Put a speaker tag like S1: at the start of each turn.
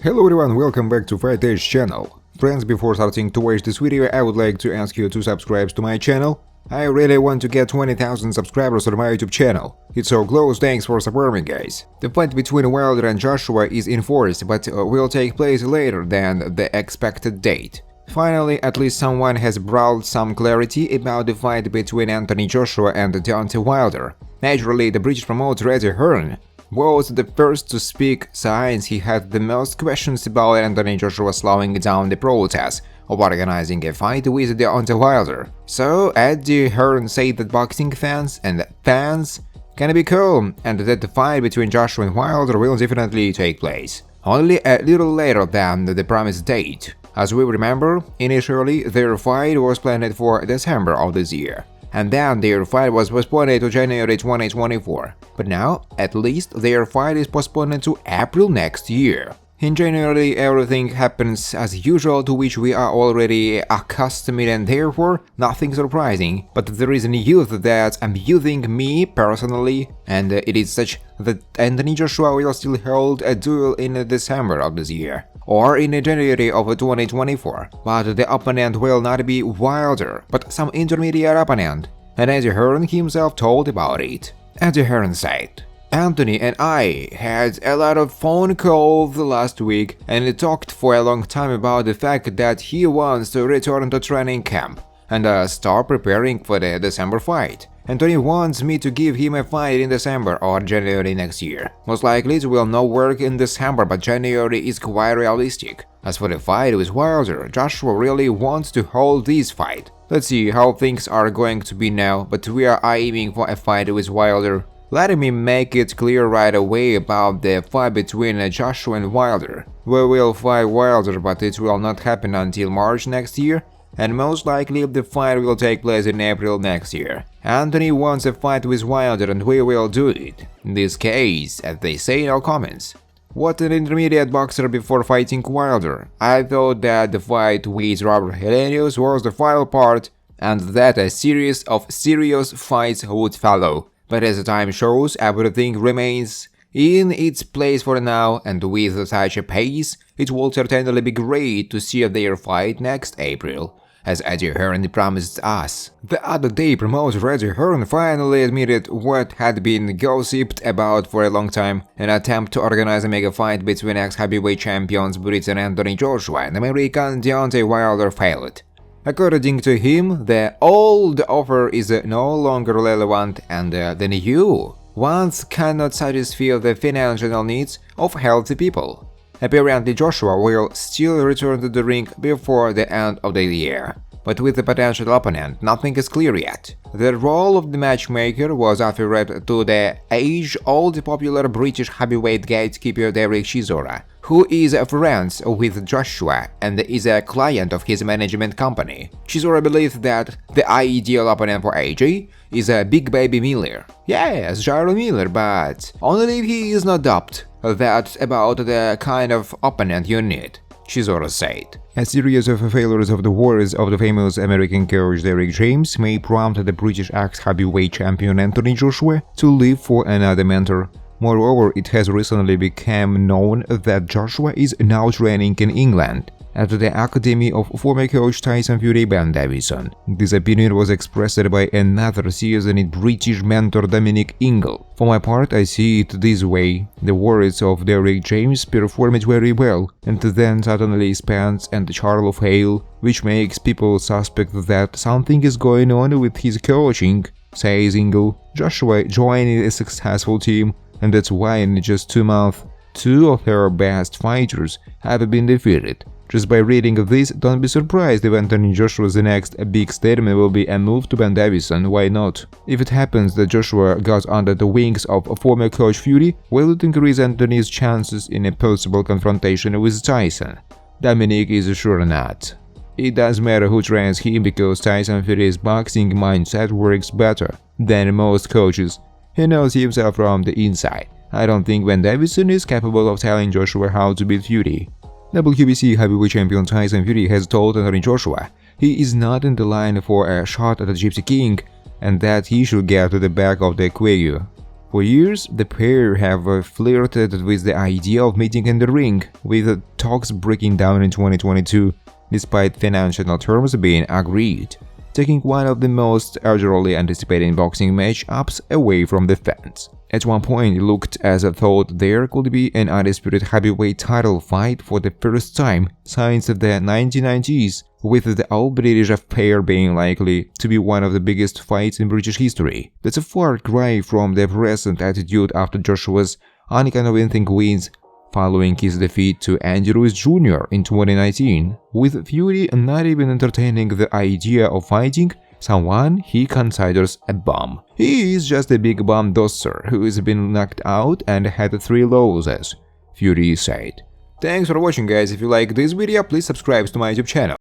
S1: Hello everyone, welcome back to Fight Edge channel. Friends, before starting to watch this video, I would like to ask you to subscribe to my channel. I really want to get 20,000 subscribers on my YouTube channel. It's so close, thanks for supporting guys. The fight between Wilder and Joshua is enforced, but will take place later than the expected date. Finally, at least someone has brought some clarity about the fight between Anthony Joshua and Deontay Wilder. Naturally, the British promoter Hearn was the first to speak since he had the most questions about Anthony Joshua slowing down the process of organizing a fight with Deontay Wilder. So Hearn said that boxing fans can be calm and that the fight between Joshua and Wilder will definitely take place, only a little later than the promised date. As we remember, initially their fight was planned for December of this year, and then their fight was postponed to January 2024. But now, at least, their fight is postponed to April next year. In January, everything happens as usual, to which we are already accustomed, and therefore nothing surprising. But there is news that's amusing me personally, and it is such that Anthony Joshua will still hold a duel in December of this year, or in January of 2024, but the opponent will not be Wilder, but some intermediate opponent, and Hearn himself told about it. Hearn said, "Anthony and I had a lot of phone calls last week and talked for a long time about the fact that he wants to return to training camp and start preparing for the December fight. Anthony wants me to give him a fight in December or January next year. Most likely it will not work in December, but January is quite realistic. As for the fight with Wilder, Joshua really wants to hold this fight. Let's see how things are going to be now, but we are aiming for a fight with Wilder. Let me make it clear right away about the fight between Joshua and Wilder. We will fight Wilder, but it will not happen until March next year, and most likely the fight will take place in April next year. Anthony wants a fight with Wilder and we will do it. In this case, as they say in our comments. What an intermediate boxer before fighting Wilder. I thought that the fight with Robert Helenius was the final part and that a series of serious fights would follow. But as the time shows, everything remains in its place for now, and with such a pace, it will certainly be great to see their fight next April, as Hearn promised us. The other day, promoter Hearn finally admitted what had been gossiped about for a long time: an attempt to organize a mega fight between ex-heavyweight champions Britain Anthony Joshua and American Deontay Wilder failed. According to him, the old offer is no longer relevant and the new ones cannot satisfy the financial needs of healthy people. Apparently, Joshua will still return to the ring before the end of the year, but with the potential opponent, nothing is clear yet. The role of the matchmaker was offered to the age-old popular British heavyweight gatekeeper Derek Chisora, who is friends with Joshua and is a client of his management company. Chisora believes that the ideal opponent for AJ is a Big Baby Miller. Yes, Jairo Miller, but only if he is not dubbed. That's about the kind of opponent you need, Chisora said. A series of failures of the words of the famous American coach Derek James may prompt the British ex-heavyweight champion Anthony Joshua to leave for another mentor. Moreover, it has recently become known that Joshua is now training in England at the academy of former coach Tyson Ben Davison. This opinion was expressed by another seasoned British mentor Dominic Ingle. For my part, I see it this way: the words of Derek James performed very well, and then suddenly Spence and Charles fail, which makes people suspect that something is going on with his coaching, says Ingle. Joshua joined a successful team, and that's why in just 2 months, 2 of her best fighters have been defeated. Just by reading this, don't be surprised if Anthony Joshua's next big statement will be a move to Ben Davison. Why not? If it happens that Joshua goes under the wings of former coach Fury, will it increase Anthony's chances in a possible confrontation with Tyson? Dominic is sure not. It doesn't matter who trains him because Tyson Fury's boxing mindset works better than most coaches. He knows himself from the inside. I don't think Ben Davison is capable of telling Joshua how to beat Fury. WBC heavyweight champion Tyson Fury has told Anthony Joshua he is not in the line for a shot at the Gypsy King and that he should get to the back of the queue. For years, the pair have flirted with the idea of meeting in the ring, with talks breaking down in 2022 despite financial terms being agreed, taking one of the most urgently anticipated boxing matchups away from the fans. At one point, it looked as though there could be an undisputed heavyweight title fight for the first time since the 1990s, with the all-British pair being likely to be one of the biggest fights in British history. That's a far cry from the present attitude after Joshua's unconvincing wins following his defeat to Andy Ruiz Jr. in 2019, with Fury not even entertaining the idea of fighting someone he considers a bum. He is just a big bum dosser who has been knocked out and had 3 losses, Fury said. Thanks for watching, guys. If you like this video, please subscribe to my YouTube channel.